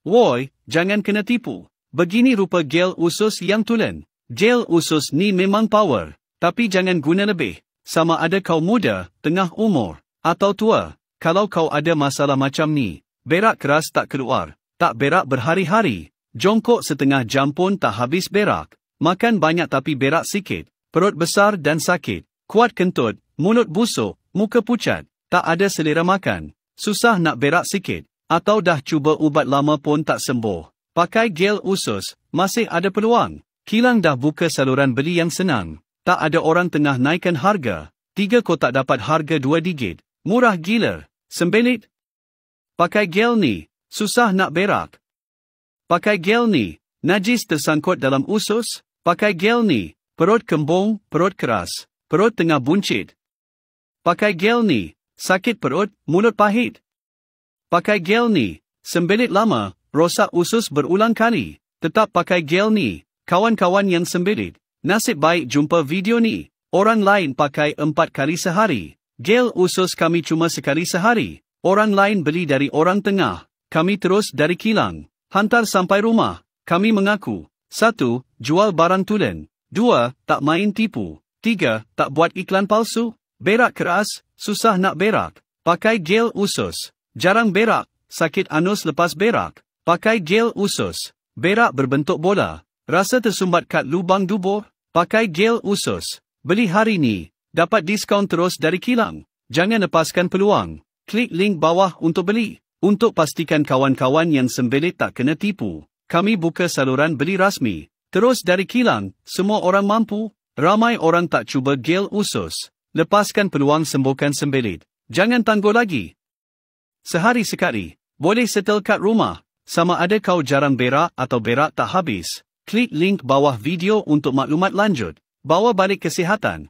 Woi, jangan kena tipu. Begini rupa gel usus yang tulen. Gel usus ni memang power, tapi jangan guna lebih. Sama ada kau muda, tengah umur, atau tua. Kalau kau ada masalah macam ni, berak keras tak keluar, tak berak berhari-hari, jongkok setengah jam pun tak habis berak, makan banyak tapi berak sikit, perut besar dan sakit, kuat kentut, mulut busuk, muka pucat, tak ada selera makan, susah nak berak sikit, atau dah cuba ubat lama pun tak sembuh, pakai gel usus, masih ada peluang. Kilang dah buka saluran beli yang senang, tak ada orang tengah naikkan harga, 3 kotak dapat harga 2 digit, murah gila, sembelit. Pakai gel ni, susah nak berak. Pakai gel ni, najis tersangkut dalam usus. Pakai gel ni, perut kembung, perut keras, perut tengah buncit. Pakai gel ni, sakit perut, mulut pahit. Pakai gel ni, sembelit lama, rosak usus berulang kali. Tetap pakai gel ni, kawan-kawan yang sembelit. Nasib baik jumpa video ni. Orang lain pakai 4 kali sehari. Gel usus kami cuma sekali sehari. Orang lain beli dari orang tengah. Kami terus dari kilang. Hantar sampai rumah. Kami mengaku. 1. Jual barang tulen. 2. Tak main tipu. 3. Tak buat iklan palsu. Berak keras, susah nak berak. Pakai gel usus. Jarang berak, sakit anus lepas berak. Pakai gel usus. Berak berbentuk bola. Rasa tersumbat kat lubang dubur. Pakai gel usus. Beli hari ni. Dapat diskaun terus dari kilang. Jangan lepaskan peluang. Klik link bawah untuk beli. Untuk pastikan kawan-kawan yang sembelit tak kena tipu, kami buka saluran beli rasmi. Terus dari kilang, semua orang mampu. Ramai orang tak cuba gel usus. Lepaskan peluang sembuhkan sembelit. Jangan tangguh lagi. Sehari sekali, boleh settle kat rumah. Sama ada kau jarang berak atau berak tak habis. Klik link bawah video untuk maklumat lanjut. Bawa balik kesihatan.